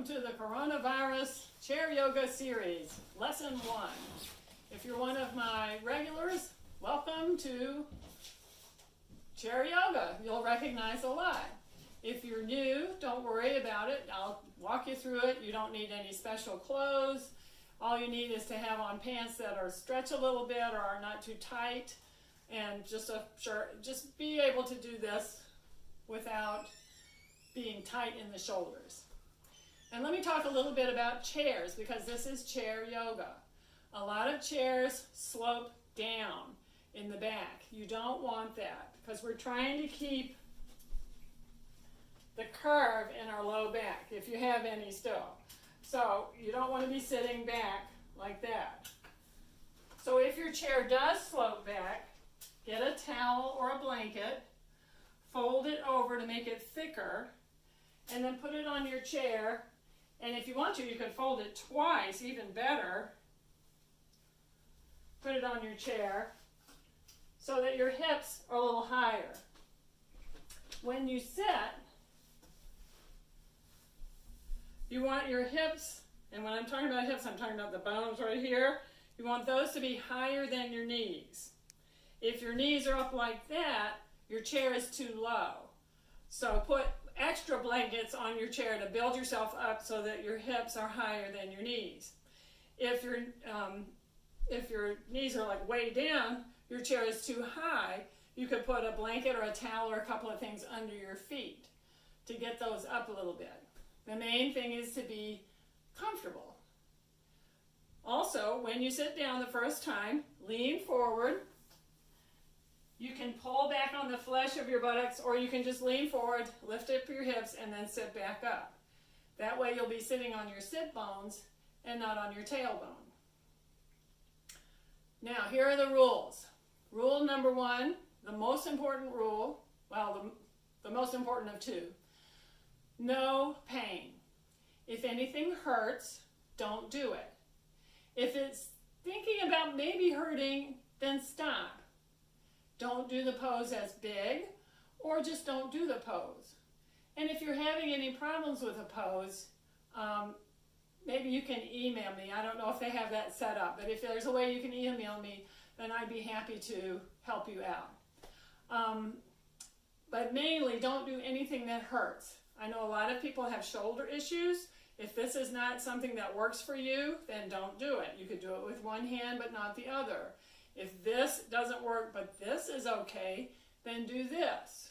Welcome to the Coronavirus Chair Yoga Series, Lesson 1. If you're one of my regulars, welcome to Chair Yoga. You'll recognize a lot. If you're new, don't worry about it. I'll walk you through it. You don't need any special clothes. All you need is to have on pants that are stretch a little bit or are not too tight, and just a shirt. Just be able to do this without being tight in the shoulders. And let me talk a little bit about chairs, because this is chair yoga. A lot of chairs slope down in the back. You don't want that, because we're trying to keep the curve in our low back, if you have any still. So you don't want to be sitting back like that. So if your chair does slope back, get a towel or a blanket, fold it over to make it thicker, and then put it on your chair. And if you want to, you can fold it twice, even better. Put it on your chair so that your hips are a little higher. When you sit, you want your hips, and when I'm talking about hips, I'm talking about the bones right here. You want those to be higher than your knees. If your knees are up like that, your chair is too low. So put extra blankets on your chair to build yourself up so that your hips are higher than your knees. If your knees are like way down, your chair is too high, you could put a blanket or a towel or a couple of things under your feet to get those up a little bit. The main thing is to be comfortable. Also, when you sit down the first time, lean forward. You can pull back on the flesh of your buttocks, or you can just lean forward, lift up your hips, and then sit back up. That way you'll be sitting on your sit bones and not on your tailbone. Now, here are the rules. Rule number 1, the most important rule, well, the most important of 2. No pain. If anything hurts, don't do it. If it's thinking about maybe hurting, then stop. Don't do the pose as big, or just don't do the pose. And if you're having any problems with a pose, maybe you can email me. I don't know if they have that set up, but if there's a way you can email me, then I'd be happy to help you out. But mainly, don't do anything that hurts. I know a lot of people have shoulder issues. If this is not something that works for you, then don't do it. You could do it with one hand, but not the other. If this doesn't work, but this is okay, then do this.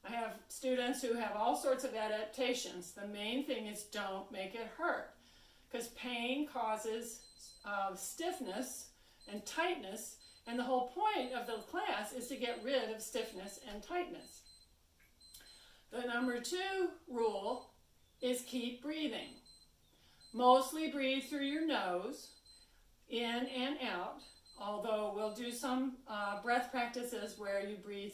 I have students who have all sorts of adaptations. The main thing is don't make it hurt, because pain causes stiffness and tightness, and the whole point of the class is to get rid of stiffness and tightness. The number 2 rule is keep breathing. Mostly breathe through your nose, in and out. Although we'll do some breath practices where you breathe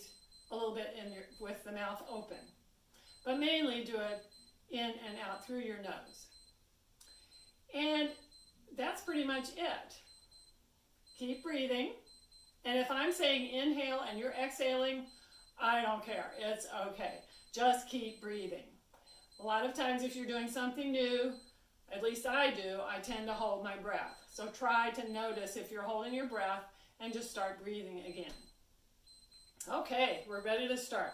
a little bit with the mouth open. But mainly do it in and out through your nose. And that's pretty much it. Keep breathing. And if I'm saying inhale and you're exhaling, I don't care. It's okay. Just keep breathing. A lot of times if you're doing something new, at least I do, I tend to hold my breath. So try to notice if you're holding your breath and just start breathing again. Okay, we're ready to start.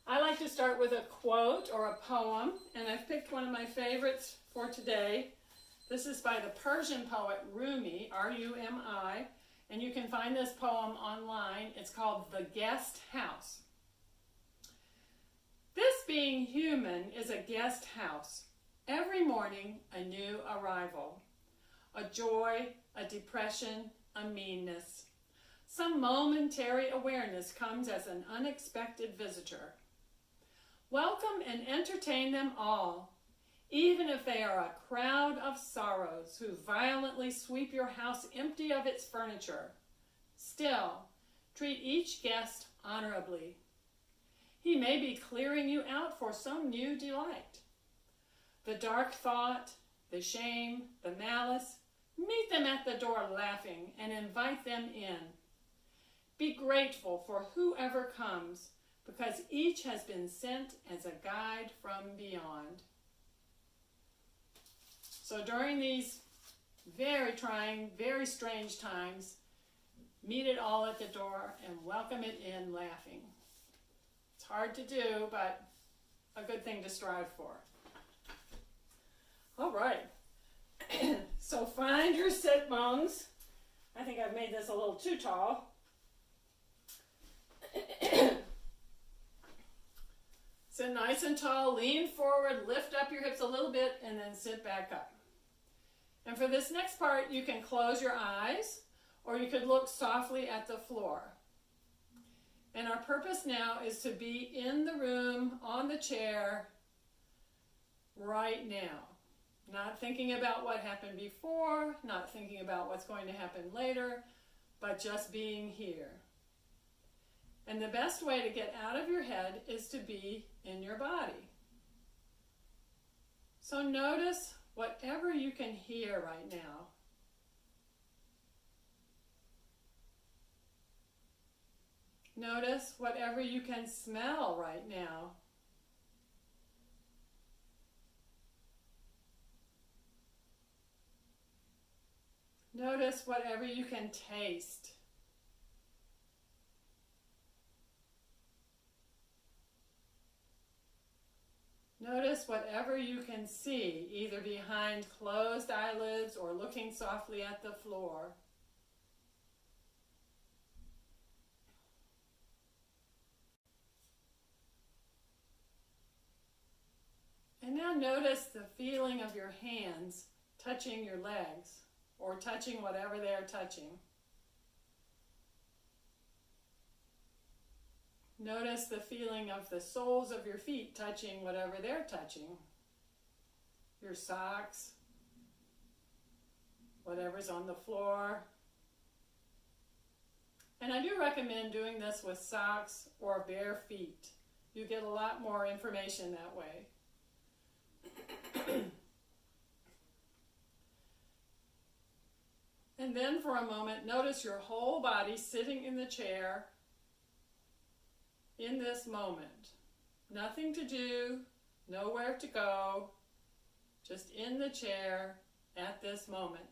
I like to start with a quote or a poem, and I've picked one of my favorites for today. This is by the Persian poet Rumi, R-U-M-I, and you can find this poem online. It's called The Guest House. This being human is a guest house. Every morning, a new arrival. A joy, a depression, a meanness. Some momentary awareness comes as an unexpected visitor. Welcome and entertain them all, even if they are a crowd of sorrows who violently sweep your house empty of its furniture. Still, treat each guest honorably. He may be clearing you out for some new delight. The dark thought, the shame, the malice, meet them at the door laughing and invite them in. Be grateful for whoever comes, because each has been sent as a guide from beyond. So during these very trying, very strange times, meet it all at the door and welcome it in laughing. It's hard to do, but a good thing to strive for. All right. So find your sit bones. I think I've made this a little too tall. Sit nice and tall, lean forward, lift up your hips a little bit, and then sit back up. And for this next part, you can close your eyes, or you could look softly at the floor. And our purpose now is to be in the room, on the chair, right now. Not thinking about what happened before, not thinking about what's going to happen later, but just being here. And the best way to get out of your head is to be in your body. So notice whatever you can hear right now. Notice whatever you can smell right now. Notice whatever you can taste. Notice whatever you can see, either behind closed eyelids or looking softly at the floor. And now notice the feeling of your hands touching your legs or touching whatever they're touching. Notice the feeling of the soles of your feet touching whatever they're touching. Your socks, whatever's on the floor. And I do recommend doing this with socks or bare feet. You get a lot more information that way. And then for a moment, notice your whole body sitting in the chair in this moment. Nothing to do, nowhere to go, just in the chair at this moment.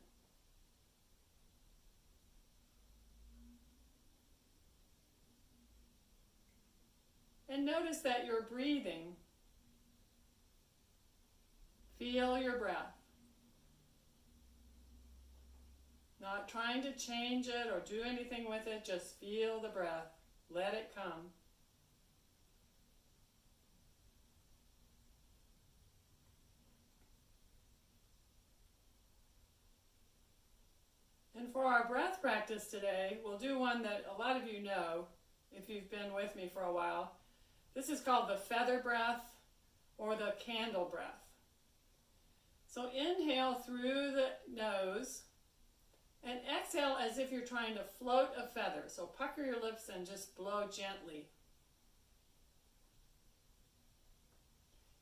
And notice that you're breathing. Feel your breath. Not trying to change it or do anything with it, just feel the breath. Let it come. And for our breath practice today, we'll do one that a lot of you know if you've been with me for a while. This is called the feather breath or the candle breath. So inhale through the nose and exhale as if you're trying to float a feather. So pucker your lips and just blow gently.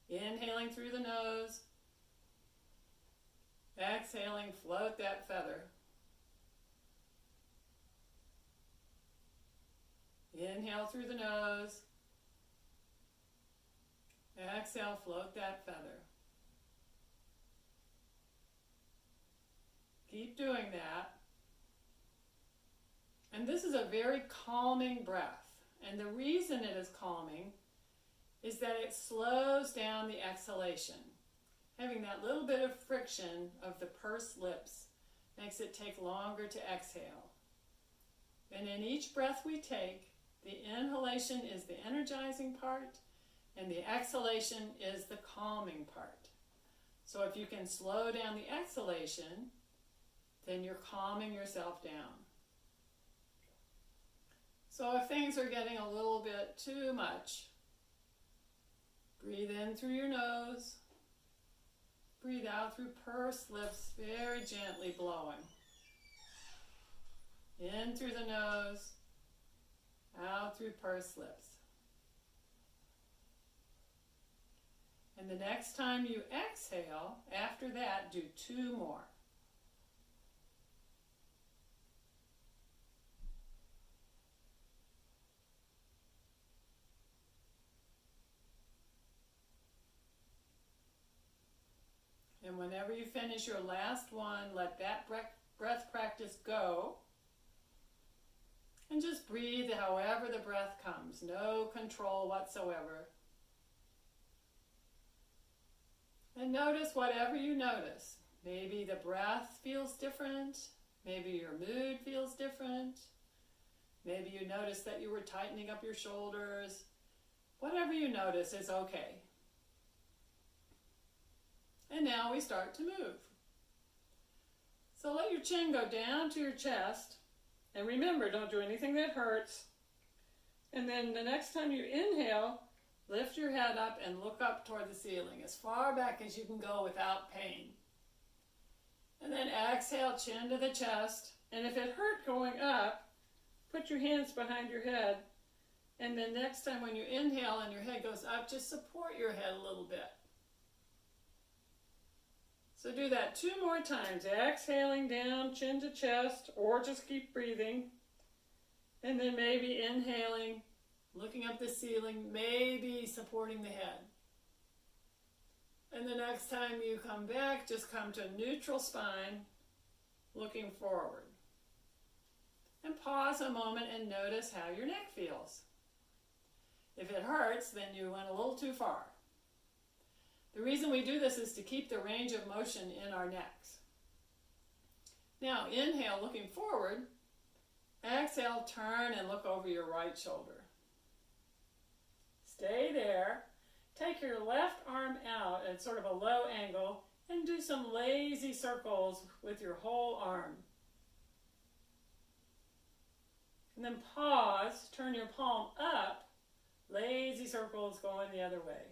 Inhaling through the nose. Exhaling, float that feather. Inhale through the nose. Exhale, float that feather. Keep doing that. And this is a very calming breath. And the reason it is calming is that it slows down the exhalation. Having that little bit of friction of the pursed lips makes it take longer to exhale. And in each breath we take, the inhalation is the energizing part, and the exhalation is the calming part. So if you can slow down the exhalation, then you're calming yourself down. So if things are getting a little bit too much, breathe in through your nose, breathe out through pursed lips, very gently blowing. In through the nose, out through pursed lips. And the next time you exhale, after that, do 2 more. And whenever you finish your last one, let that breath practice go. And just breathe however the breath comes. No control whatsoever. And notice whatever you notice. Maybe the breath feels different. Maybe your mood feels different. Maybe you notice that you were tightening up your shoulders. Whatever you notice is okay. And now we start to move. So let your chin go down to your chest. And remember, don't do anything that hurts. And then the next time you inhale, lift your head up and look up toward the ceiling as far back as you can go without pain. And then exhale, chin to the chest. And if it hurt going up, put your hands behind your head. And then next time when you inhale and your head goes up, just support your head a little bit. So do that 2 more times. Exhaling down, chin to chest, or just keep breathing. And then maybe inhaling, looking up the ceiling, maybe supporting the head. And the next time you come back, just come to neutral spine, looking forward. And pause a moment and notice how your neck feels. If it hurts, then you went a little too far. The reason we do this is to keep the range of motion in our necks. Now, inhale, looking forward. Exhale, turn and look over your right shoulder. Stay there. Take your left arm out at sort of a low angle and do some lazy circles with your whole arm. And then pause, turn your palm up, lazy circles going the other way.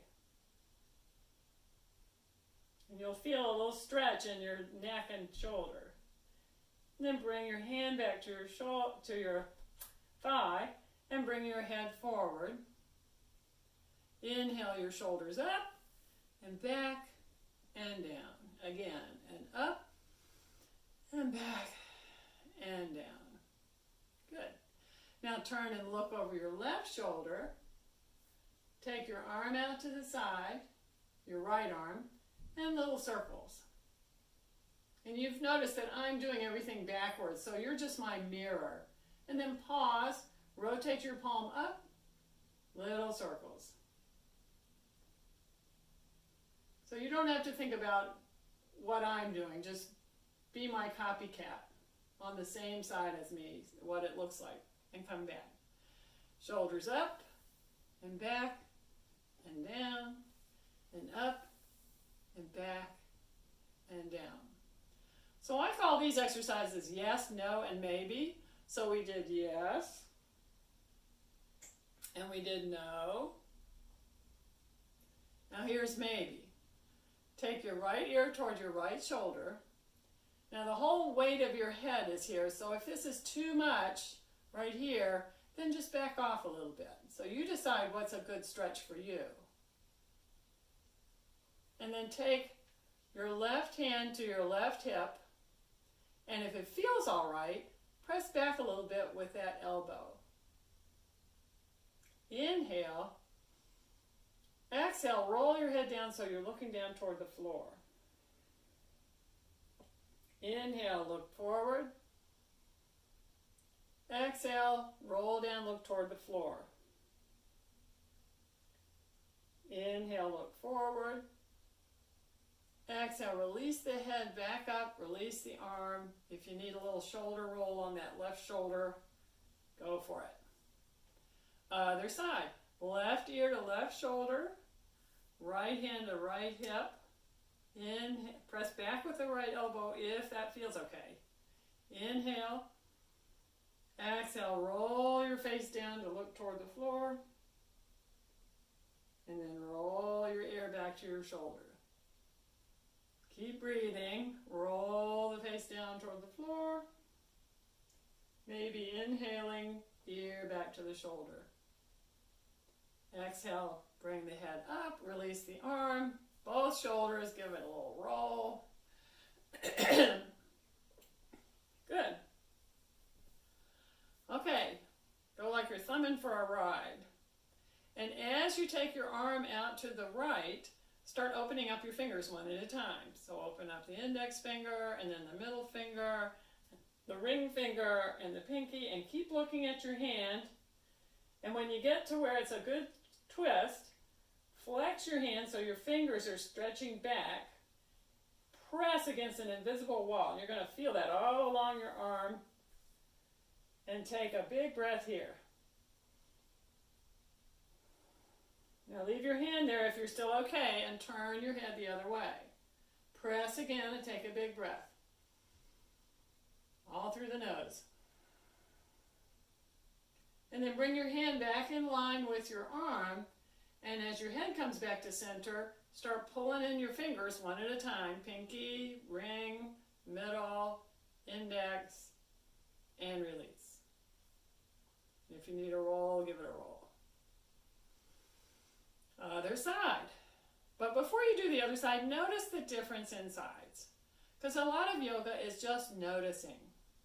And you'll feel a little stretch in your neck and shoulder. And then bring your hand back to your thigh and bring your head forward. Inhale your shoulders up and back and down. Again, and up and back and down. Good. Now turn and look over your left shoulder. Take your arm out to the side, your right arm, and little circles. And you've noticed that I'm doing everything backwards, so you're just my mirror. And then pause, rotate your palm up, little circles. So you don't have to think about what I'm doing, just be my copycat on the same side as me, what it looks like, and come back. Shoulders up, and back, and down, and up, and back, and down. So I call these exercises yes, no, and maybe. So we did yes, and we did no. Now here's maybe. Take your right ear toward your right shoulder. Now the whole weight of your head is here, so if this is too much right here, then just back off a little bit. So you decide what's a good stretch for you. And then take your left hand to your left hip, and if it feels all right, press back a little bit with that elbow. Inhale. Exhale, roll your head down so you're looking down toward the floor. Inhale, look forward. Exhale, roll down, look toward the floor. Inhale, look forward. Exhale, release the head back up, release the arm. If you need a little shoulder roll on that left shoulder, go for it. Other side. Left ear to left shoulder, right hand to right hip. Press back with the right elbow if that feels okay. Inhale. Exhale, roll your face down to look toward the floor. And then roll your ear back to your shoulder. Keep breathing. Roll the face down toward the floor. Maybe inhaling, ear back to the shoulder. Exhale, bring the head up, release the arm, both shoulders, give it a little roll. Good. Okay, go like you're thumbing for a ride. And as you take your arm out to the right, start opening up your fingers one at a time. So open up the index finger, and then the middle finger, the ring finger, and the pinky, and keep looking at your hand. And when you get to where it's a good twist, flex your hand so your fingers are stretching back. Press against an invisible wall. You're going to feel that all along your arm. And take a big breath here. Now leave your hand there if you're still okay, and turn your head the other way. Press again and take a big breath. All through the nose. And then bring your hand back in line with your arm, and as your head comes back to center, start pulling in your fingers one at a time. Pinky, ring, middle, index, and release. If you need a roll, give it a roll. Other side. But before you do the other side, notice the difference in sides. Because a lot of yoga is just noticing,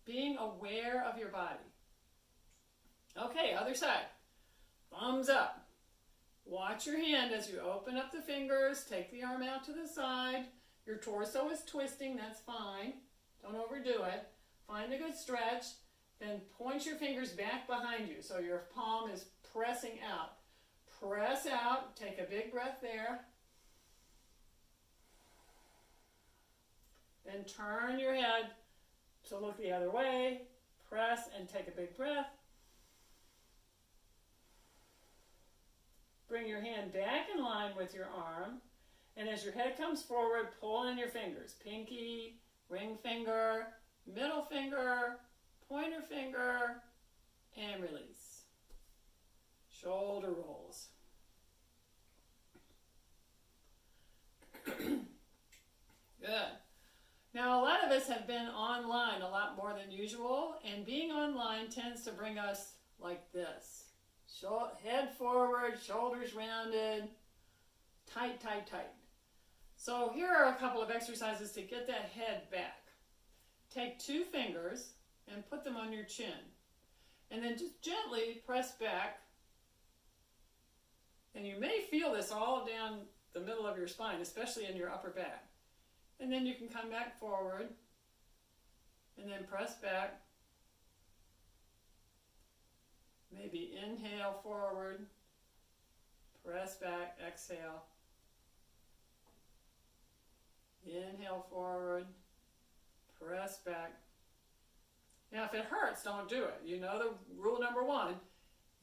being aware of your body. Okay, other side. Thumbs up. Watch your hand as you open up the fingers, take the arm out to the side. Your torso is twisting, that's fine. Don't overdo it. Find a good stretch. Then point your fingers back behind you so your palm is pressing out. Press out, take a big breath there. Then turn your head to look the other way. Press and take a big breath. Bring your hand back in line with your arm. And as your head comes forward, pull in your fingers. Pinky, ring finger, middle finger, pointer finger, and release. Shoulder rolls. Good. Now, a lot of us have been online a lot more than usual, and being online tends to bring us like this. Head forward, shoulders rounded, tight, tight, tight. So here are a couple of exercises to get that head back. Take 2 fingers and put them on your chin. And then just gently press back. And you may feel this all down the middle of your spine, especially in your upper back. And then you can come back forward and then press back. Maybe inhale forward, press back, exhale. Inhale forward, press back. Now if it hurts, don't do it. You know the rule number 1.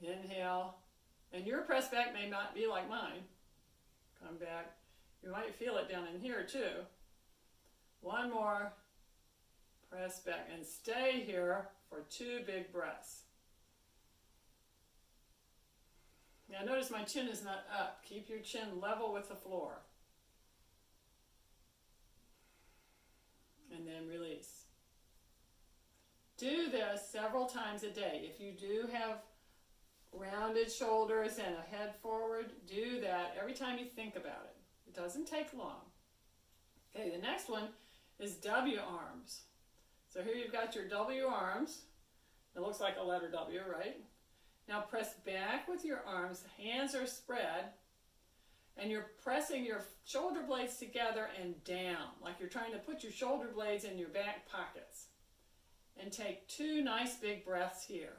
Inhale, and your press back may not be like mine. Come back. You might feel it down in here too. 1 more, press back, and stay here for 2 big breaths. Now notice my chin is not up. Keep your chin level with the floor. And then release. Do this several times a day. If you do have rounded shoulders and a head forward, do that every time you think about it. It doesn't take long. Okay, the next one is W arms. So here you've got your W arms. It looks like a letter W, right? Now press back with your arms, hands are spread, and you're pressing your shoulder blades together and down, like you're trying to put your shoulder blades in your back pockets. And take 2 nice big breaths here.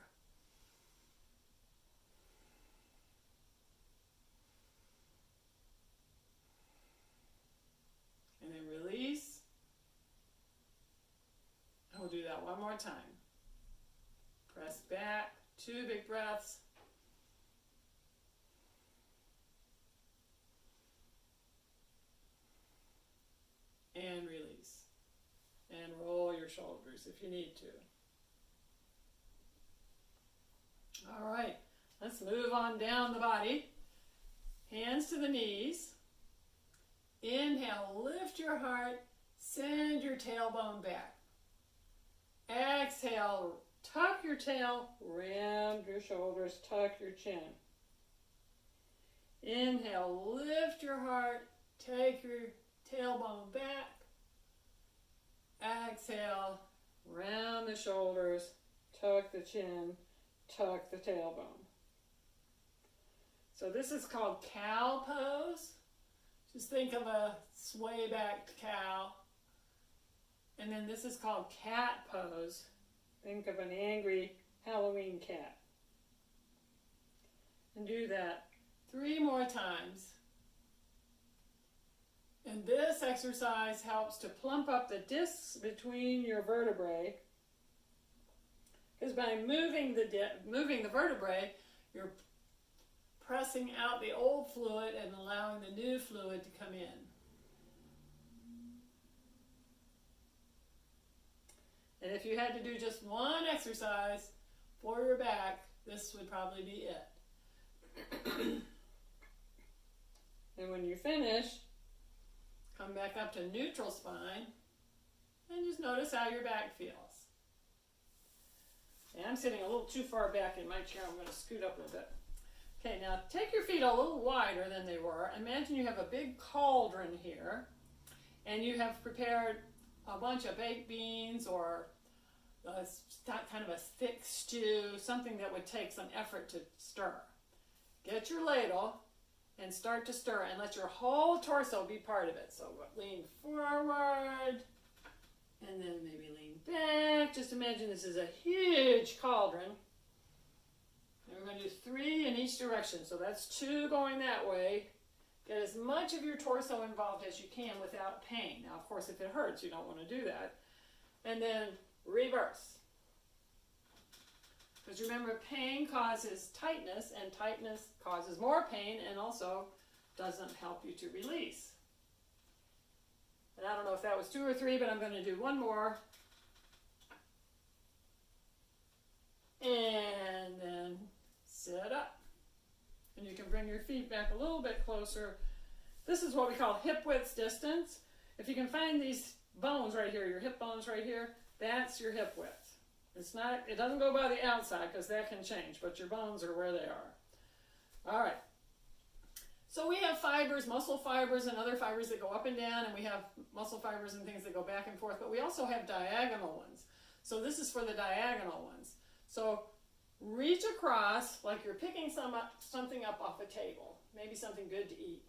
And then release. And we'll do that one more time. Press back. 2 big breaths. And release. And roll your shoulders if you need to. All right, let's move on down the body. Hands to the knees. Inhale, lift your heart, send your tailbone back. Exhale, tuck your tail, round your shoulders, tuck your chin. Inhale, lift your heart, take your tailbone back. Exhale, round the shoulders, tuck the chin, tuck the tailbone. So this is called cow pose. Just think of a sway-backed cow. And then this is called cat pose. Think of an angry Halloween cat. And do that 3 more times. And this exercise helps to plump up the discs between your vertebrae. Because by moving the vertebrae, you're pressing out the old fluid and allowing the new fluid to come in. And if you had to do just one exercise for your back, this would probably be it. And when you finish, come back up to neutral spine and just notice how your back feels. And I'm sitting a little too far back in my chair. I'm going to scoot up a bit. Okay, now take your feet a little wider than they were. Imagine you have a big cauldron here, and you have prepared a bunch of baked beans or kind of a thick stew, something that would take some effort to stir. Get your ladle and start to stir, and let your whole torso be part of it. So lean forward, and then maybe lean back. Just imagine this is a huge cauldron. And we're going to do 3 in each direction. So that's 2 going that way. Get as much of your torso involved as you can without pain. Now, of course, if it hurts, you don't want to do that. And then reverse. Because remember, pain causes tightness, and tightness causes more pain and also doesn't help you to release. And I don't know if that was 2 or 3, but I'm going to do 1 more. And then sit up. And you can bring your feet back a little bit closer. This is what we call hip width distance. If you can find these bones right here, your hip bones right here, that's your hip width. It doesn't go by the outside because that can change, but your bones are where they are. All right. So we have fibers, muscle fibers and other fibers that go up and down, and we have muscle fibers and things that go back and forth, but we also have diagonal ones. So this is for the diagonal ones. So reach across like you're picking something up off a table, maybe something good to eat,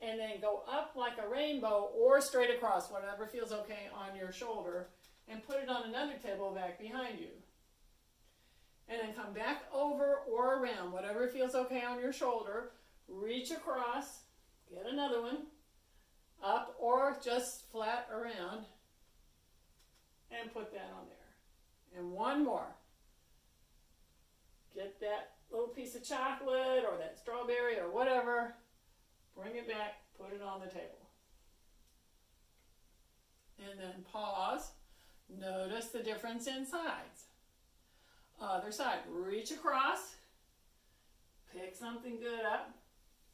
and then go up like a rainbow or straight across, whatever feels okay on your shoulder, and put it on another table back behind you. And then come back over or around, whatever feels okay on your shoulder. Reach across, get another one, up or just flat around, and put that on there. And 1 more. Get that little piece of chocolate or that strawberry or whatever, bring it back, put it on the table. And then pause. Notice the difference in sides. Other side, reach across, pick something good up,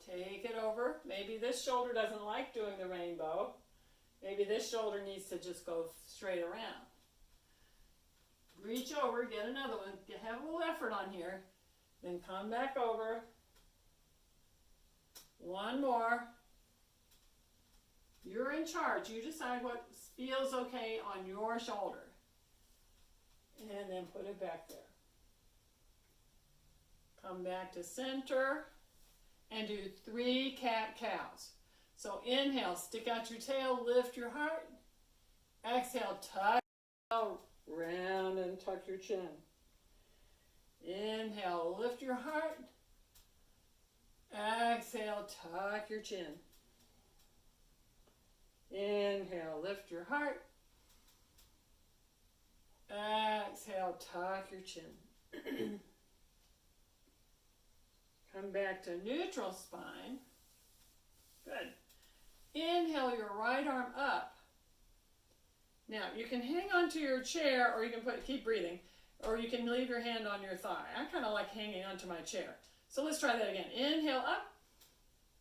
take it over. Maybe this shoulder doesn't like doing the rainbow. Maybe this shoulder needs to just go straight around. Reach over, get another one, have a little effort on here, then come back over. 1 more. You're in charge. You decide what feels okay on your shoulder. And then put it back there. Come back to center and do 3 cat-cows. So inhale, stick out your tail, lift your heart. Exhale, tuck round and tuck your chin. Inhale, lift your heart. Exhale, tuck your chin. Inhale, lift your heart. Exhale, tuck your chin. Come back to neutral spine. Good. Inhale your right arm up. Now, you can hang onto your chair, or you can keep breathing, or you can leave your hand on your thigh. I kind of like hanging onto my chair. So let's try that again. Inhale up.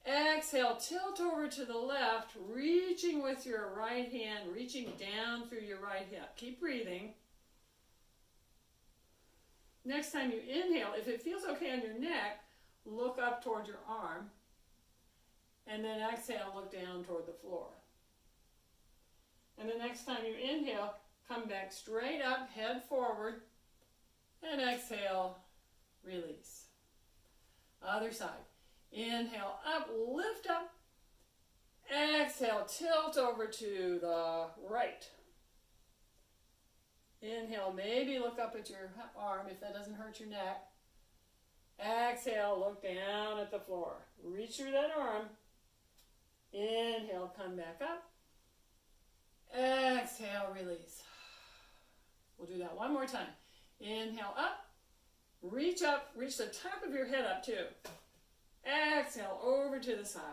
Exhale, tilt over to the left, reaching with your right hand, reaching down through your right hip. Keep breathing. Next time you inhale, if it feels okay on your neck, look up toward your arm. And then exhale, look down toward the floor. And the next time you inhale, come back straight up, head forward, and exhale, release. Other side. Inhale up, lift up. Exhale, tilt over to the right. Inhale, maybe look up at your arm if that doesn't hurt your neck. Exhale, look down at the floor. Reach through that arm. Inhale, come back up. Exhale, release. We'll do that one more time. Inhale, up. Reach up, reach the top of your head up too. Exhale, over to the side.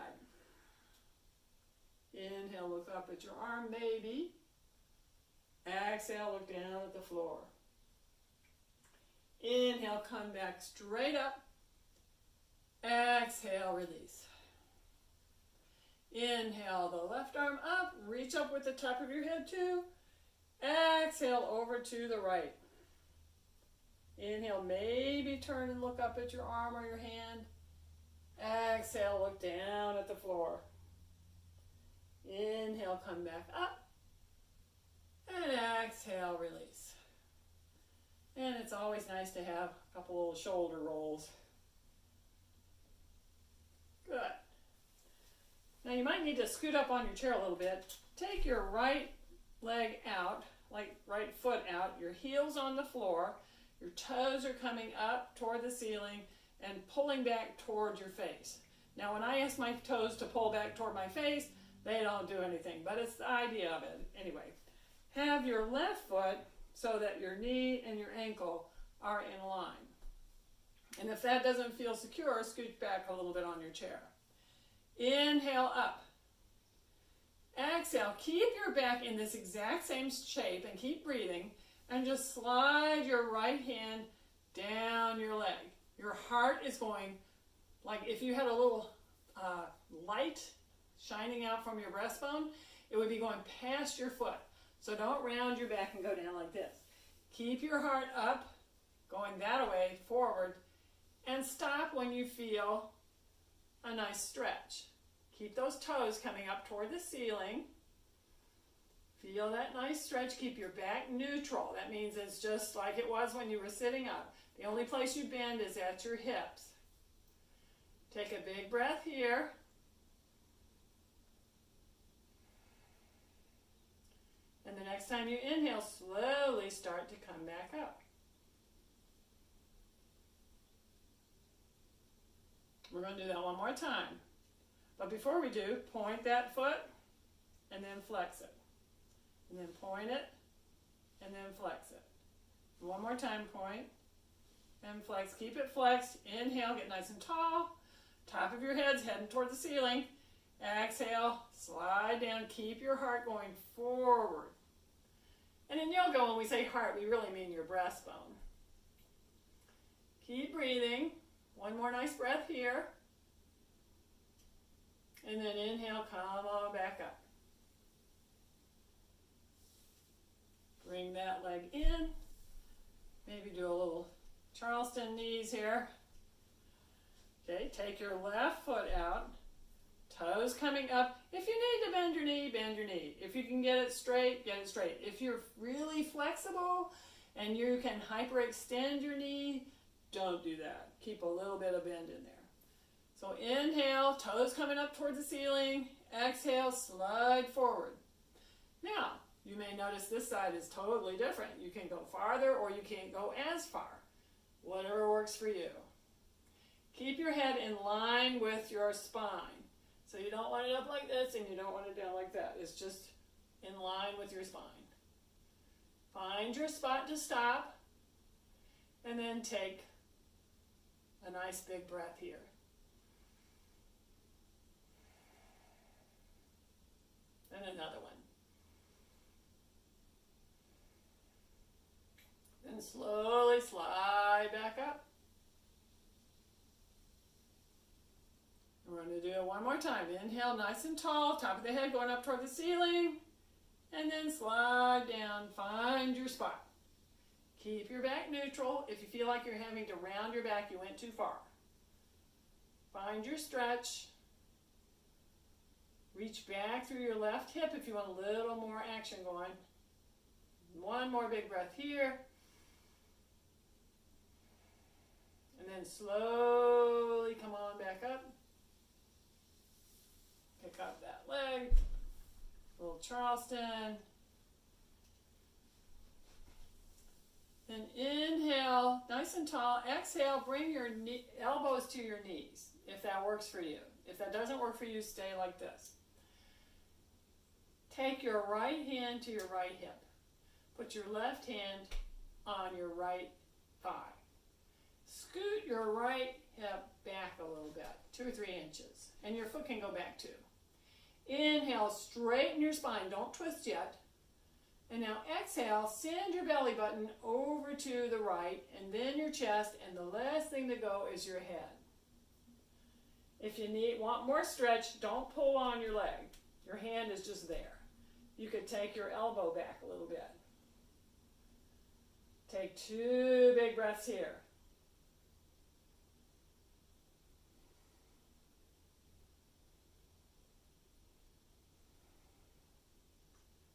Inhale, look up at your arm, maybe. Exhale, look down at the floor. Inhale, come back straight up. Exhale, release. Inhale, the left arm up. Reach up with the top of your head too. Exhale, over to the right. Inhale, maybe turn and look up at your arm or your hand. Exhale, look down at the floor. Inhale, come back up. And exhale, release. And it's always nice to have a couple little shoulder rolls. Good. Now you might need to scoot up on your chair a little bit. Take your right leg out, like right foot out, your heels on the floor, your toes are coming up toward the ceiling and pulling back toward your face. Now when I ask my toes to pull back toward my face, they don't do anything, but it's the idea of it. Anyway, have your left foot so that your knee and your ankle are in line. And if that doesn't feel secure, scoot back a little bit on your chair. Inhale up. Exhale, keep your back in this exact same shape and keep breathing, and just slide your right hand down your leg. Your heart is going, like if you had a little light shining out from your breastbone, it would be going past your foot. So don't round your back and go down like this. Keep your heart up, going that way, forward, and stop when you feel a nice stretch. Keep those toes coming up toward the ceiling. Feel that nice stretch. Keep your back neutral. That means it's just like it was when you were sitting up. The only place you bend is at your hips. Take a big breath here. And the next time you inhale, slowly start to come back up. We're going to do that one more time. But before we do, point that foot and then flex it. And then point it and then flex it. One more time, point and flex. Keep it flexed. Inhale, get nice and tall. Top of your head's heading toward the ceiling. Exhale, slide down. Keep your heart going forward. And in yoga, when we say heart, we really mean your breastbone. Keep breathing. One more nice breath here. And then inhale, come on back up. Bring that leg in. Maybe do a little Charleston knees here. Okay, take your left foot out. Toes coming up. If you need to bend your knee, bend your knee. If you can get it straight, get it straight. If you're really flexible and you can hyperextend your knee, don't do that. Keep a little bit of bend in there. So inhale, toes coming up toward the ceiling. Exhale, slide forward. Now, you may notice this side is totally different. You can go farther or you can't go as far. Whatever works for you. Keep your head in line with your spine. So you don't want it up like this and you don't want it down like that. It's just in line with your spine. Find your spot to stop and then take a nice big breath here. And another one. Then slowly slide back up. We're going to do it one more time. Inhale, nice and tall, top of the head going up toward the ceiling. And then slide down, find your spot. Keep your back neutral. If you feel like you're having to round your back, you went too far. Find your stretch. Reach back through your left hip if you want a little more action going. One more big breath here. And then slowly come on back up. Pick up that leg. Little Charleston. Then inhale, nice and tall. Exhale, bring your elbows to your knees, if that works for you. If that doesn't work for you, stay like this. Take your right hand to your right hip. Put your left hand on your right thigh. Scoot your right hip back a little bit, 2 or 3 inches, and your foot can go back too. Inhale, straighten your spine, don't twist yet. And now exhale, send your belly button over to the right, and then your chest, and the last thing to go is your head. If you want more stretch, don't pull on your leg. Your hand is just there. You could take your elbow back a little bit. Take 2 big breaths here.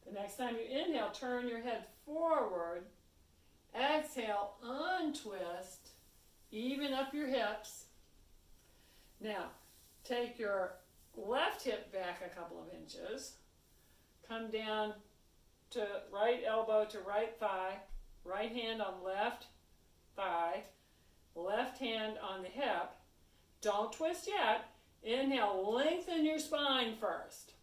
The next time you inhale, turn your head forward. Exhale, untwist, even up your hips. Now, take your left hip back a couple of inches. Come down to right elbow to right thigh. Right hand on left thigh. Left hand on the hip. Don't twist yet. Inhale, lengthen your spine first.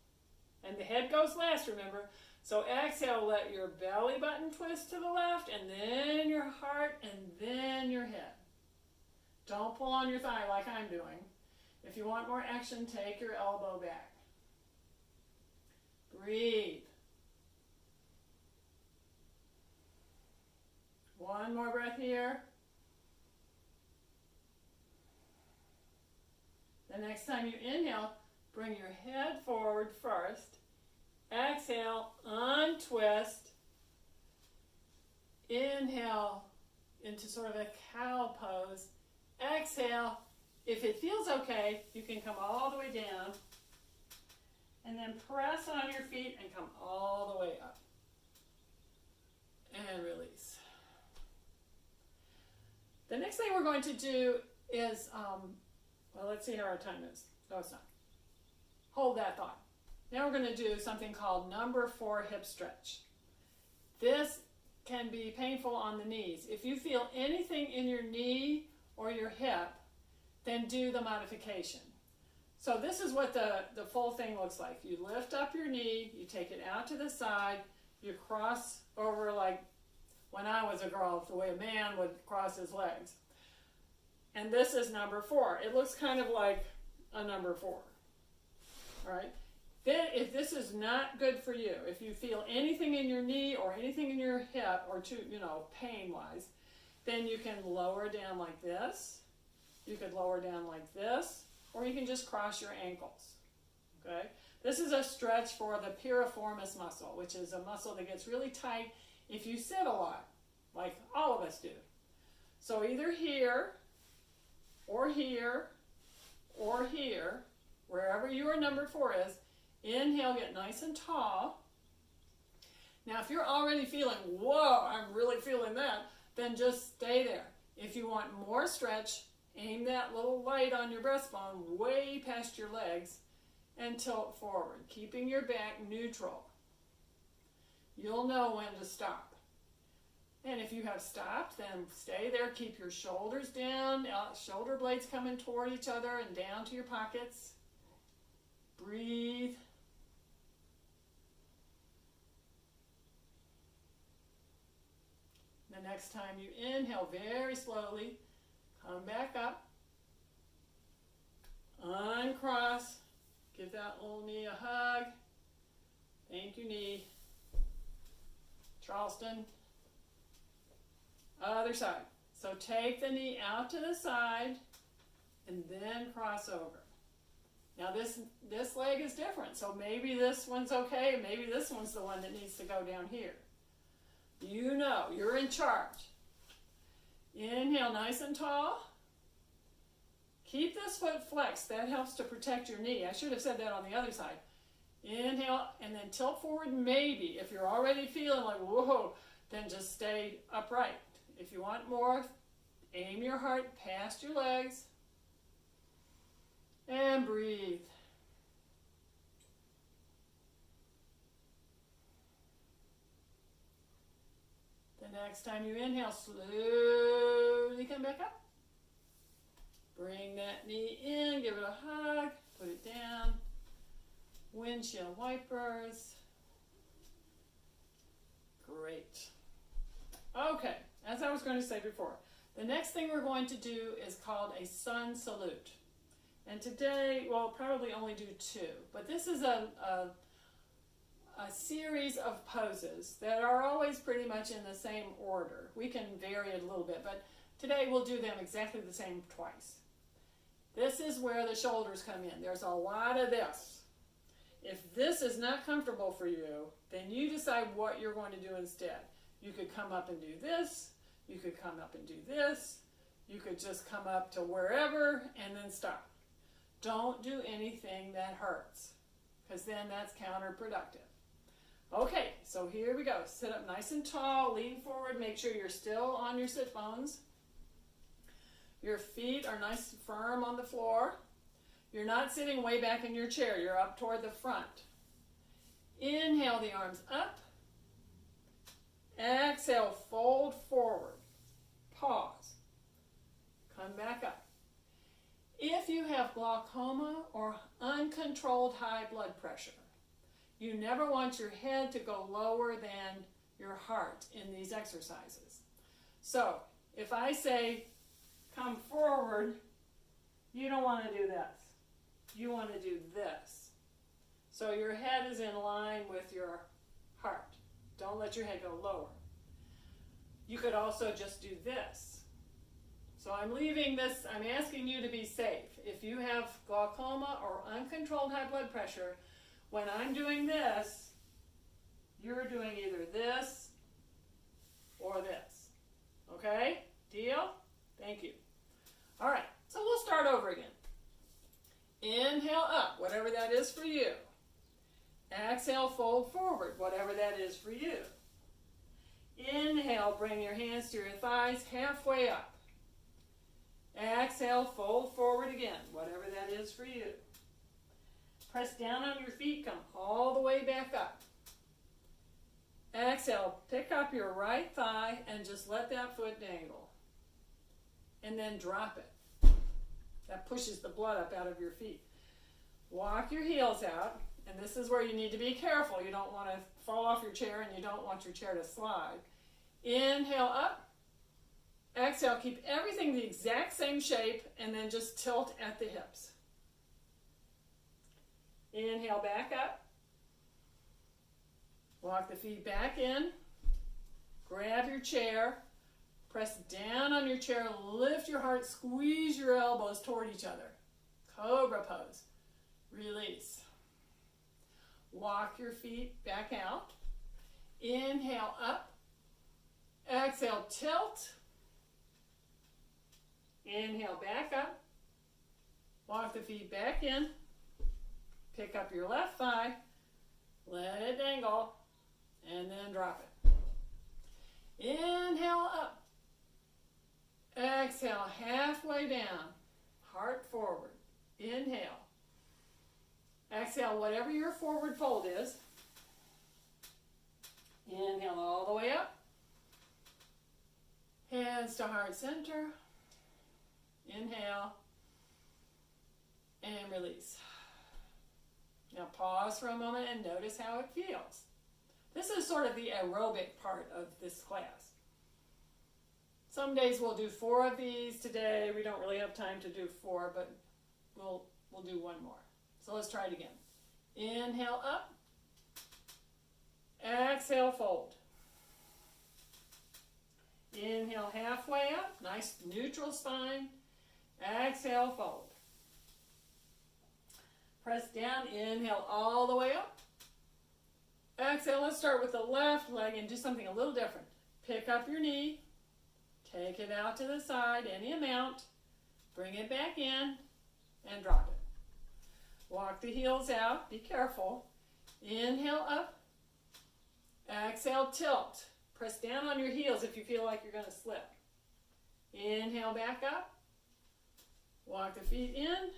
And the head goes last, remember. So exhale, let your belly button twist to the left, and then your heart, and then your head. Don't pull on your thigh like I'm doing. If you want more action, take your elbow back. Breathe. One more breath here. The next time you inhale, bring your head forward first. Exhale, untwist. Inhale into sort of a cow pose. Exhale. If it feels okay, you can come all the way down and then press on your feet and come all the way up. And release. The next thing we're going to do is, well, let's see how our time is. No, it's not. Hold that thought. Now we're going to do something called number 4 hip stretch. This can be painful on the knees. If you feel anything in your knee or your hip, then do the modification. So this is what the full thing looks like. You lift up your knee, you take it out to the side, you cross over like when I was a girl, the way a man would cross his legs. And this is number 4. It looks kind of like a number 4. All right? Then, if this is not good for you, if you feel anything in your knee or anything in your hip, or pain-wise, then you can lower down like this. You could lower down like this, or you can just cross your ankles. Okay? This is a stretch for the piriformis muscle, which is a muscle that gets really tight if you sit a lot, like all of us do. So either here, or here, or here, wherever your number 4 is. Inhale, get nice and tall. Now, if you're already feeling, whoa, I'm really feeling that, then just stay there. If you want more stretch, aim that little light on your breastbone way past your legs and tilt forward, keeping your back neutral. You'll know when to stop. And if you have stopped, then stay there. Keep your shoulders down, shoulder blades coming toward each other and down to your pockets. Breathe. The next time you inhale very slowly, come back up, uncross, give that little knee a hug. Thank you, knee. Charleston. Other side. So take the knee out to the side and then cross over. Now this leg is different, so maybe this one's okay, and maybe this one's the one that needs to go down here. You know, you're in charge. Inhale nice and tall. Keep this foot flexed. That helps to protect your knee. I should have said that on the other side. Inhale and then tilt forward maybe. If you're already feeling like, whoa, then just stay upright. If you want more, aim your heart past your legs. And breathe. Next time you inhale, slowly come back up. Bring that knee in, give it a hug, put it down. Windshield wipers. Great. Okay, as I was going to say before, the next thing we're going to do is called a sun salute. And today, we'll probably only do two, but this is a series of poses that are always pretty much in the same order. We can vary it a little bit, but today we'll do them exactly the same twice. This is where the shoulders come in. There's a lot of this. If this is not comfortable for you, then you decide what you're going to do instead. You could come up and do this. You could come up and do this. You could just come up to wherever and then stop. Don't do anything that hurts, because then that's counterproductive. Okay, so here we go. Sit up nice and tall, lean forward, make sure you're still on your sit bones. Your feet are nice and firm on the floor. You're not sitting way back in your chair, you're up toward the front. Inhale the arms up. Exhale, fold forward. Pause. Come back up. If you have glaucoma or uncontrolled high blood pressure, you never want your head to go lower than your heart in these exercises. So, if I say, come forward, you don't want to do this. You want to do this. So your head is in line with your heart. Don't let your head go lower. You could also just do this. So I'm leaving this, I'm asking you to be safe. If you have glaucoma or uncontrolled high blood pressure, when I'm doing this, you're doing either this or this. Okay? Deal? Thank you. All right, so we'll start over again. Inhale up, whatever that is for you. Exhale, fold forward, whatever that is for you. Inhale, bring your hands to your thighs halfway up. Exhale, fold forward again, whatever that is for you. Press down on your feet, come all the way back up. Exhale, pick up your right thigh and just let that foot dangle. And then drop it. That pushes the blood up out of your feet. Walk your heels out, and this is where you need to be careful. You don't want to fall off your chair and you don't want your chair to slide. Inhale up. Exhale, keep everything the exact same shape and then just tilt at the hips. Inhale back up. Walk the feet back in. Grab your chair. Press down on your chair. Lift your heart. Squeeze your elbows toward each other. Cobra pose. Release. Walk your feet back out. Inhale up. Exhale, tilt. Inhale back up. Walk the feet back in. Pick up your left thigh. Let it dangle. And then drop it. Inhale up. Exhale, halfway down. Heart forward. Inhale. Exhale, whatever your forward fold is. Inhale all the way up. Hands to heart center. Inhale. And release. Now pause for a moment and notice how it feels. This is sort of the aerobic part of this class. Some days we'll do 4 of these. Today we don't really have time to do 4, but we'll do one more. So let's try it again. Inhale up. Exhale, fold. Inhale halfway up. Nice neutral spine. Exhale, fold. Press down. Inhale all the way up. Exhale, let's start with the left leg and do something a little different. Pick up your knee. Take it out to the side, any amount. Bring it back in and drop it. Walk the heels out. Be careful. Inhale up. Exhale, tilt. Press down on your heels if you feel like you're going to slip. Inhale back up. Walk the feet in.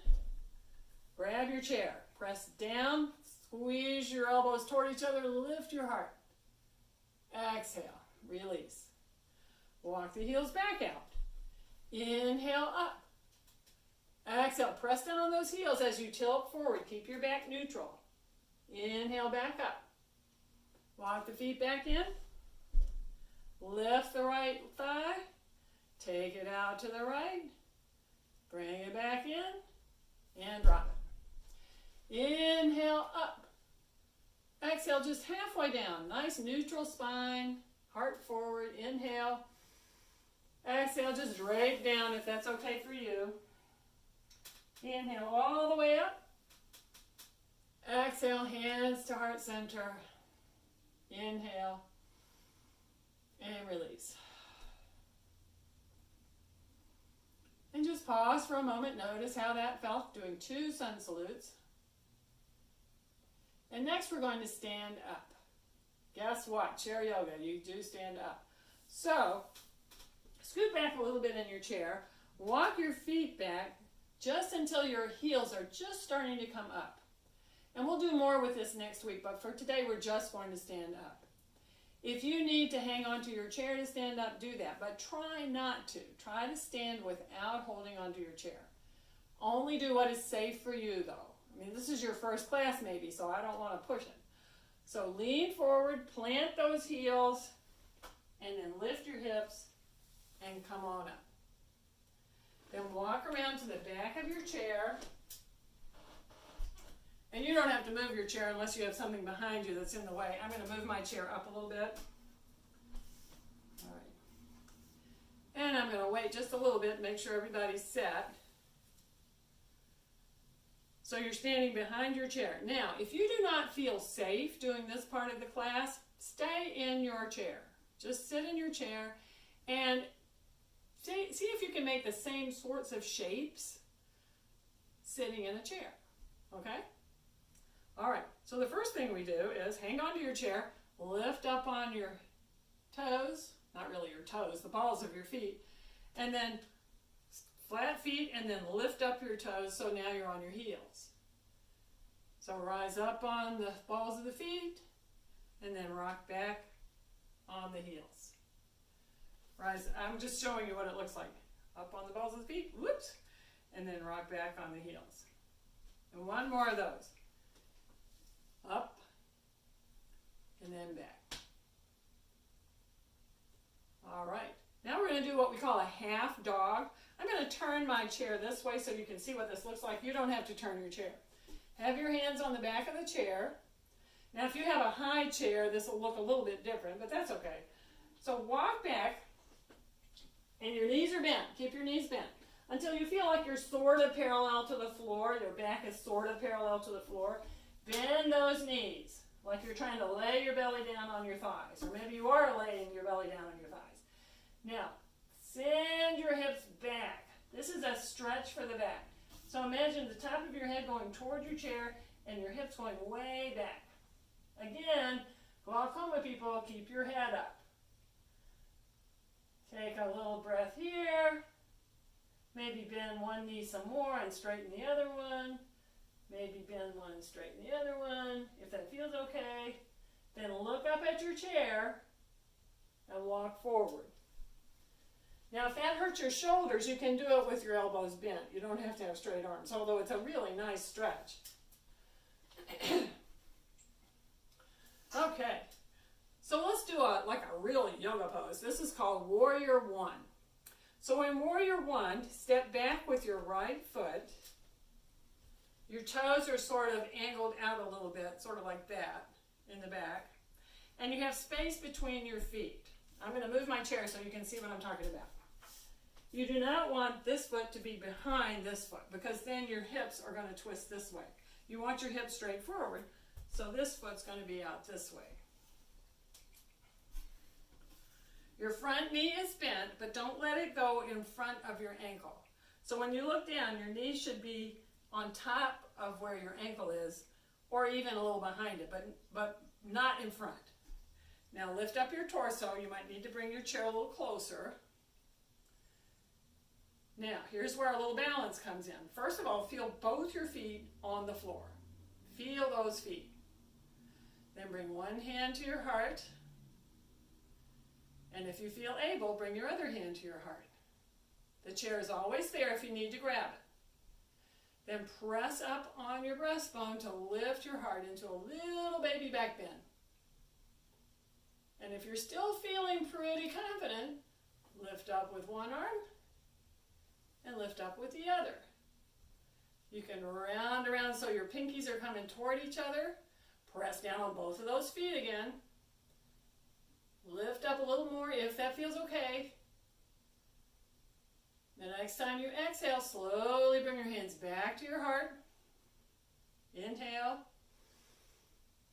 Grab your chair. Press down. Squeeze your elbows toward each other. Lift your heart. Exhale. Release. Walk the heels back out. Inhale up. Exhale, press down on those heels as you tilt forward. Keep your back neutral. Inhale back up. Walk the feet back in. Lift the right thigh. Take it out to the right. Bring it back in. And drop it. Inhale up. Exhale just halfway down. Nice neutral spine. Heart forward. Inhale. Exhale, just drape down if that's okay for you. Inhale all the way up. Exhale, hands to heart center. Inhale. And release. And just pause for a moment. Notice how that felt, doing 2 sun salutes. And next we're going to stand up. Guess what? Chair yoga, you do stand up. So, scoot back a little bit in your chair. Walk your feet back just until your heels are just starting to come up. And we'll do more with this next week, but for today we're just going to stand up. If you need to hang on to your chair to stand up, do that, but try not to. Try to stand without holding onto your chair. Only do what is safe for you, though. I mean, this is your first class maybe, so I don't want to push it. So lean forward, plant those heels, and then lift your hips and come on up. Then walk around to the back of your chair. And you don't have to move your chair unless you have something behind you that's in the way. I'm going to move my chair up a little bit. All right. And I'm going to wait just a little bit and make sure everybody's set. So you're standing behind your chair. Now, if you do not feel safe doing this part of the class, stay in your chair. Just sit in your chair and see if you can make the same sorts of shapes sitting in a chair. Okay? All right, so the first thing we do is hang on to your chair, lift up on your toes, not really your toes, the balls of your feet, and then flat feet, and then lift up your toes so now you're on your heels. So rise up on the balls of the feet, and then rock back on the heels. Rise, I'm just showing you what it looks like. Up on the balls of the feet, whoops, and then rock back on the heels. And one more of those. Up, and then back. All right, now we're going to do what we call a half dog. I'm going to turn my chair this way so you can see what this looks like. You don't have to turn your chair. Have your hands on the back of the chair. Now if you have a high chair, this will look a little bit different, but that's okay. So walk back, and your knees are bent. Keep your knees bent until you feel like you're sort of parallel to the floor. Your back is sort of parallel to the floor. Bend those knees like you're trying to lay your belly down on your thighs, or maybe you are laying your belly down on your thighs. Now, send your hips back. This is a stretch for the back. So imagine the top of your head going toward your chair and your hips going way back. Again, glaucoma people, keep your head up. Take a little breath here. Maybe bend one knee some more and straighten the other one. Maybe bend one, straighten the other one. If that feels okay, then look up at your chair and walk forward. Now, if that hurts your shoulders, you can do it with your elbows bent. You don't have to have straight arms, although it's a really nice stretch. Okay, so let's do like a real yoga pose. This is called Warrior One. So in Warrior One, step back with your right foot. Your toes are sort of angled out a little bit, sort of like that, in the back. And you have space between your feet. I'm going to move my chair so you can see what I'm talking about. You do not want this foot to be behind this foot, because then your hips are going to twist this way. You want your hips straight forward, so this foot's going to be out this way. Your front knee is bent, but don't let it go in front of your ankle. So when you look down, your knee should be on top of where your ankle is, or even a little behind it, but not in front. Now lift up your torso. You might need to bring your chair a little closer. Now, here's where a little balance comes in. First of all, feel both your feet on the floor. Feel those feet. Then bring one hand to your heart. And if you feel able, bring your other hand to your heart. The chair is always there if you need to grab it. Then press up on your breastbone to lift your heart into a little baby back bend. And if you're still feeling pretty confident, lift up with one arm and lift up with the other. You can round around so your pinkies are coming toward each other. Press down on both of those feet again. Lift up a little more if that feels okay. The next time you exhale, slowly bring your hands back to your heart. Inhale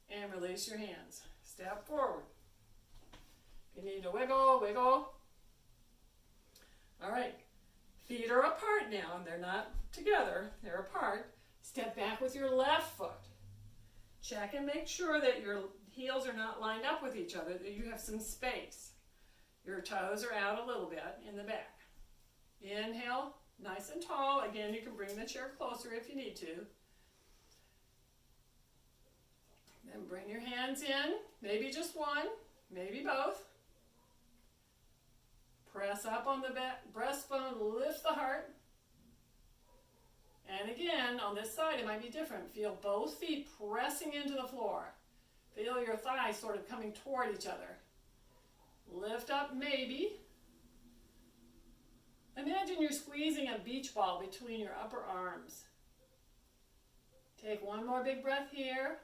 and release your hands. Step forward. If you need to wiggle, wiggle. All right, feet are apart now, and they're not together, they're apart. Step back with your left foot. Check and make sure that your heels are not lined up with each other, that you have some space. Your toes are out a little bit in the back. Inhale, nice and tall. Again, you can bring the chair closer if you need to. Then bring your hands in, maybe just one, maybe both. Press up on the breastbone, lift the heart. And again, on this side, it might be different. Feel both feet pressing into the floor. Feel your thighs sort of coming toward each other. Lift up, maybe. Imagine you're squeezing a beach ball between your upper arms. Take one more big breath here.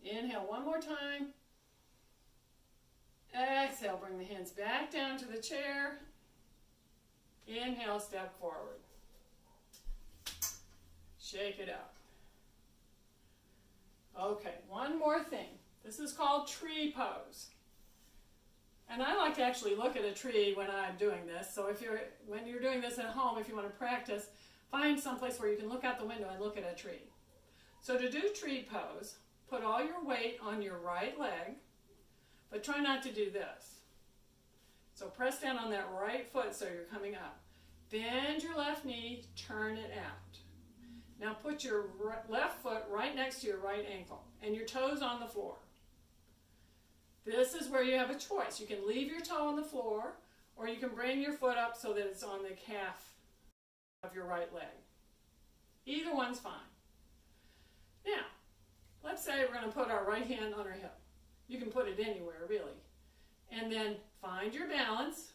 Inhale one more time. Exhale, bring the hands back down to the chair. Inhale, step forward. Shake it out. Okay, one more thing. This is called tree pose. And I like to actually look at a tree when I'm doing this. So when you're doing this at home, if you want to practice, find some place where you can look out the window and look at a tree. So to do tree pose, put all your weight on your right leg, but try not to do this. So press down on that right foot so you're coming up. Bend your left knee, turn it out. Now put your left foot right next to your right ankle and your toes on the floor. This is where you have a choice. You can leave your toe on the floor, or you can bring your foot up so that it's on the calf of your right leg. Either one's fine. Now, let's say we're going to put our right hand on our hip. You can put it anywhere, really. And then find your balance.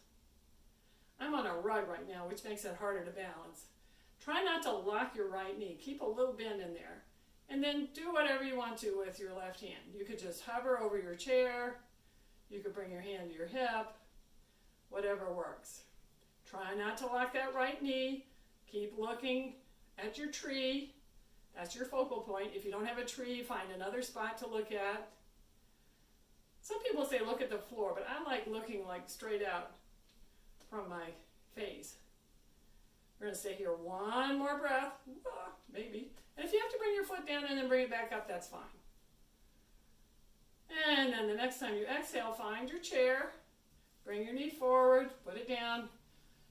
I'm on a rug right now, which makes it harder to balance. Try not to lock your right knee. Keep a little bend in there. And then do whatever you want to with your left hand. You could just hover over your chair. You could bring your hand to your hip. Whatever works. Try not to lock that right knee. Keep looking at your tree. That's your focal point. If you don't have a tree, find another spot to look at. Some people say look at the floor, but I like looking like straight out from my face. We're going to stay here one more breath, maybe. And if you have to bring your foot down and then bring it back up, that's fine. And then the next time you exhale, find your chair, bring your knee forward, put it down,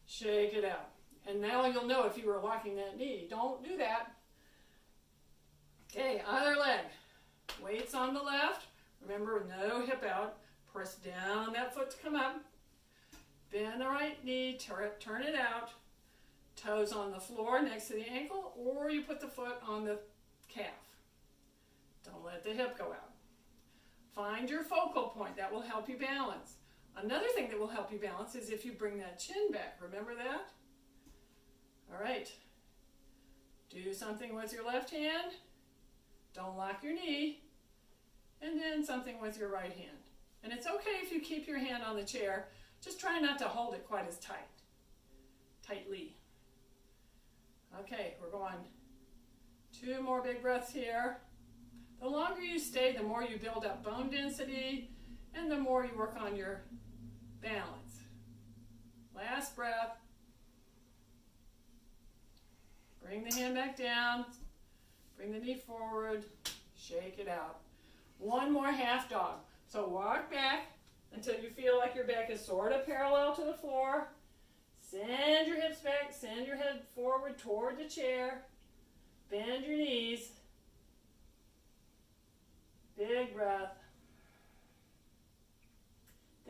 shake it out. And now you'll know if you were locking that knee. Don't do that. Okay, other leg. Weights on the left. Remember, no hip out. Press down on that foot to come up. Bend the right knee, turn it out. Toes on the floor next to the ankle, or you put the foot on the calf. Don't let the hip go out. Find your focal point. That will help you balance. Another thing that will help you balance is if you bring that chin back. Remember that? All right. Do something with your left hand. Don't lock your knee. And then something with your right hand. And it's okay if you keep your hand on the chair. Just try not to hold it quite as tightly. Okay, we're going 2 more big breaths here. The longer you stay, the more you build up bone density and the more you work on your balance. Last breath. Bring the hand back down. Bring the knee forward. Shake it out. One more half dog. So walk back until you feel like your back is sort of parallel to the floor. Send your hips back, send your head forward toward the chair. Bend your knees. Big breath.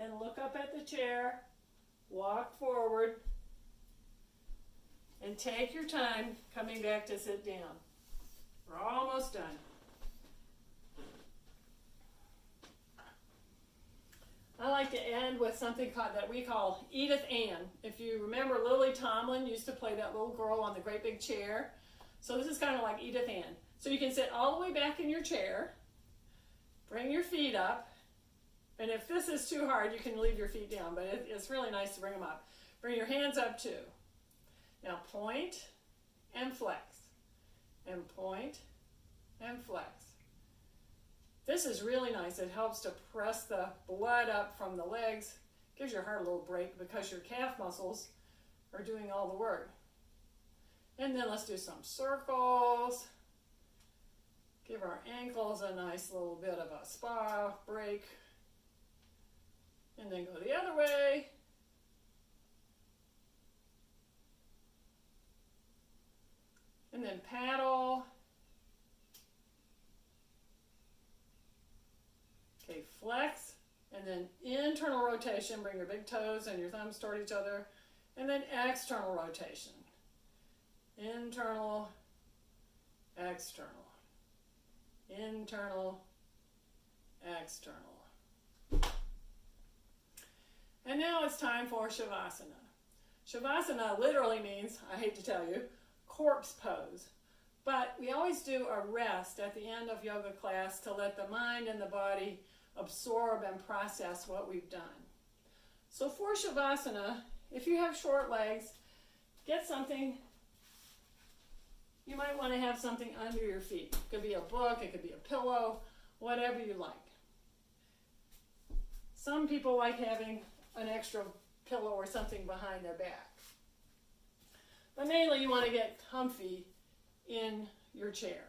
Then look up at the chair, walk forward, and take your time coming back to sit down. We're almost done. I like to end with something that we call Edith Ann. If you remember, Lily Tomlin used to play that little girl on the great big chair. So this is kind of like Edith Ann. So you can sit all the way back in your chair, bring your feet up, and if this is too hard, you can leave your feet down, but it's really nice to bring them up. Bring your hands up too. Now point and flex, and point and flex. This is really nice. It helps to press the blood up from the legs. Gives your heart a little break because your calf muscles are doing all the work. And then let's do some circles. Give our ankles a nice little bit of a spa break. And then go the other way. And then paddle. Okay, flex, and then internal rotation. Bring your big toes and your thumbs toward each other. And then external rotation. Internal, external. Internal, external. And now it's time for Shavasana. Shavasana literally means, I hate to tell you, corpse pose. But we always do a rest at the end of yoga class to let the mind and the body absorb and process what we've done. So for Shavasana, if you have short legs, get something. You might want to have something under your feet. It could be a book, it could be a pillow, whatever you like. Some people like having an extra pillow or something behind their back. But mainly you want to get comfy in your chair.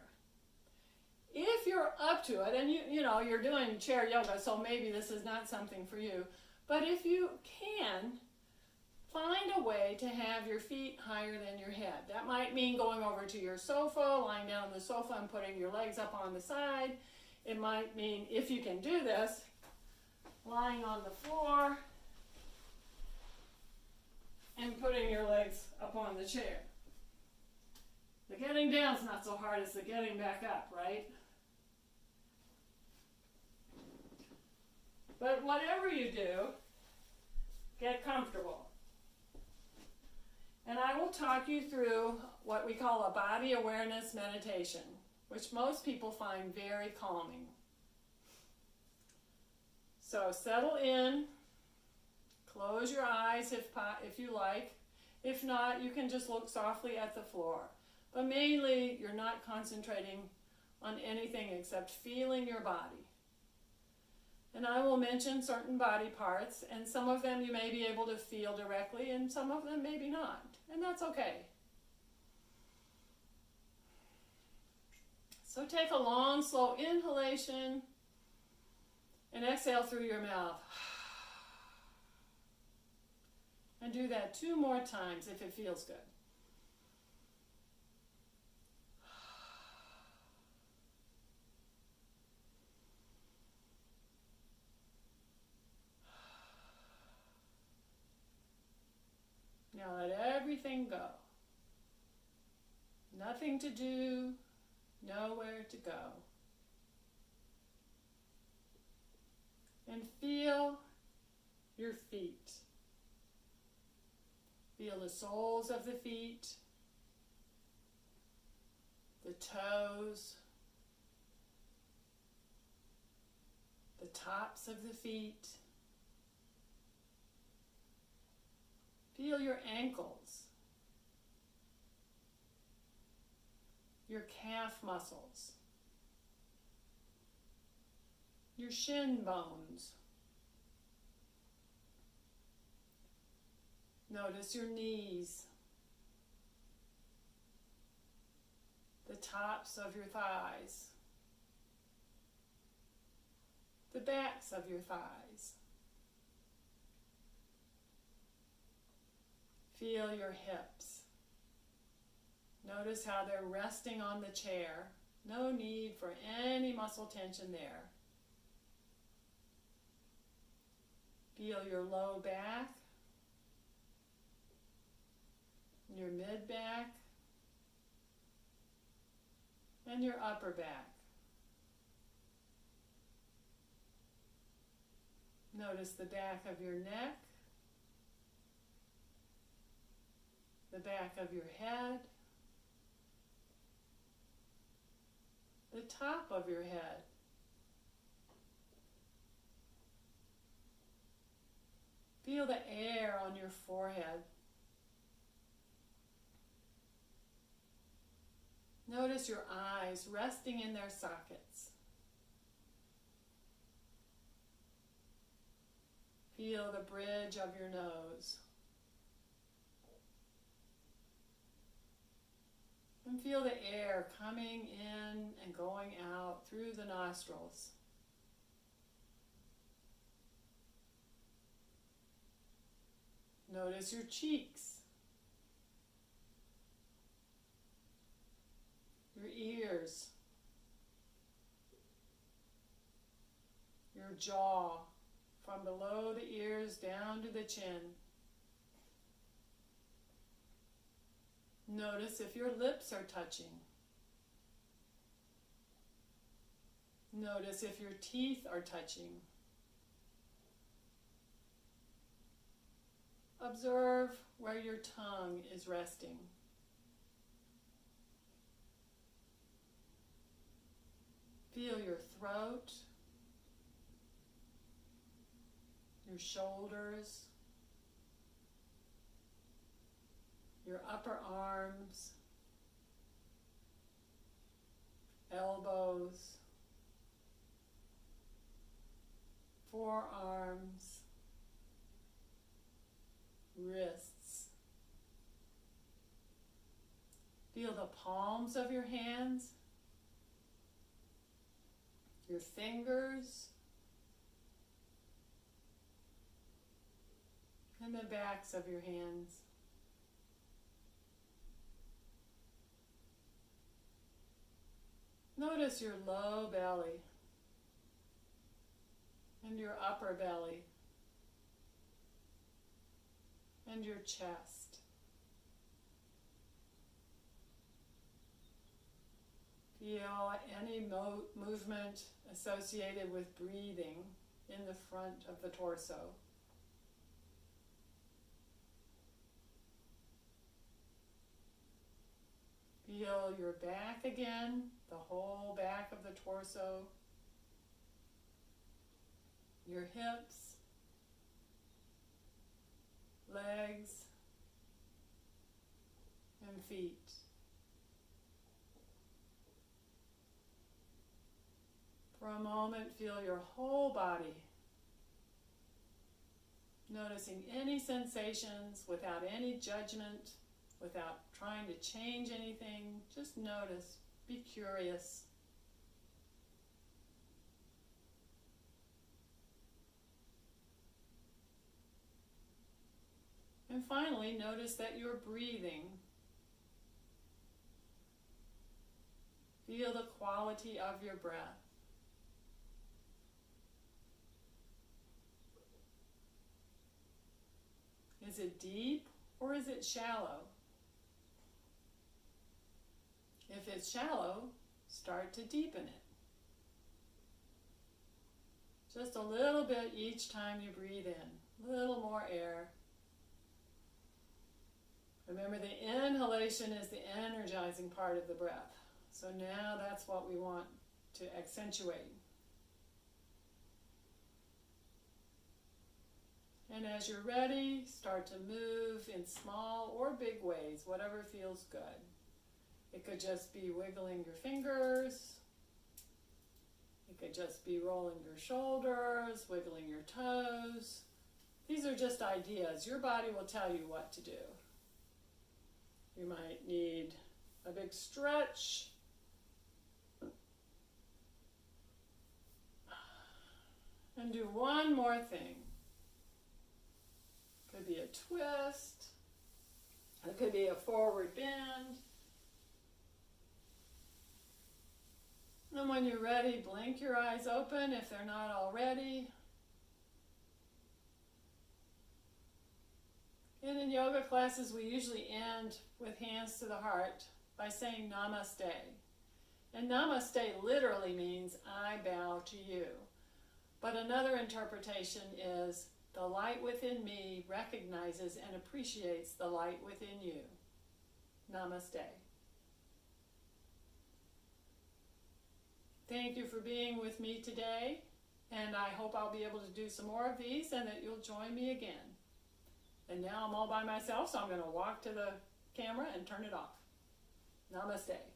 If you're up to it, and you know you're doing chair yoga, so maybe this is not something for you, but if you can, find a way to have your feet higher than your head. That might mean going over to your sofa, lying down on the sofa and putting your legs up on the side. It might mean, if you can do this, lying on the floor and putting your legs up on the chair. The getting down is not so hard as the getting back up, right? But whatever you do, get comfortable. And I will talk you through what we call a body awareness meditation, which most people find very calming. So settle in, close your eyes if you like. If not, you can just look softly at the floor. But mainly, you're not concentrating on anything except feeling your body. And I will mention certain body parts, and some of them you may be able to feel directly, and some of them maybe not. And that's okay. So take a long, slow inhalation and exhale through your mouth. And do that 2 more times if it feels good. Now let everything go. Nothing to do, nowhere to go. And feel your feet. Feel the soles of the feet, the toes, the tops of the feet. Feel your ankles, your calf muscles, your shin bones. Notice your knees, the tops of your thighs, the backs of your thighs. Feel your hips. Notice how they're resting on the chair. No need for any muscle tension there. Feel your low back, your mid back, and your upper back. Notice the back of your neck, the back of your head, the top of your head. Feel the air on your forehead. Notice your eyes resting in their sockets. Feel the bridge of your nose. And feel the air coming in and going out through the nostrils. Notice your cheeks, your ears, your jaw, from below the ears down to the chin. Notice if your lips are touching. Notice if your teeth are touching. Observe where your tongue is resting. Feel your throat, your shoulders, your upper arms, elbows, forearms, wrists. Feel the palms of your hands, your fingers, and the backs of your hands. Notice your low belly and your upper belly and your chest. Feel any movement associated with breathing in the front of the torso. Feel your back again, the whole back of the torso, your hips, legs, and feet. For a moment, feel your whole body, noticing any sensations without any judgment, without trying to change anything. Just notice, be curious. And finally, notice that you're breathing. Feel the quality of your breath. Is it deep or is it shallow? If it's shallow, start to deepen it. Just a little bit each time you breathe in, a little more air. Remember, the inhalation is the energizing part of the breath. So now that's what we want to accentuate. And as you're ready, start to move in small or big ways, whatever feels good. It could just be wiggling your fingers. It could just be rolling your shoulders, wiggling your toes. These are just ideas. Your body will tell you what to do. You might need a big stretch. And do one more thing. Could be a twist. It could be a forward bend. And when you're ready, blink your eyes open if they're not already. And in yoga classes, we usually end with hands to the heart by saying Namaste. And Namaste literally means I bow to you. But another interpretation is the light within me recognizes and appreciates the light within you. Namaste. Thank you for being with me today, and I hope I'll be able to do some more of these and that you'll join me again. And now I'm all by myself, so I'm going to walk to the camera and turn it off. Namaste.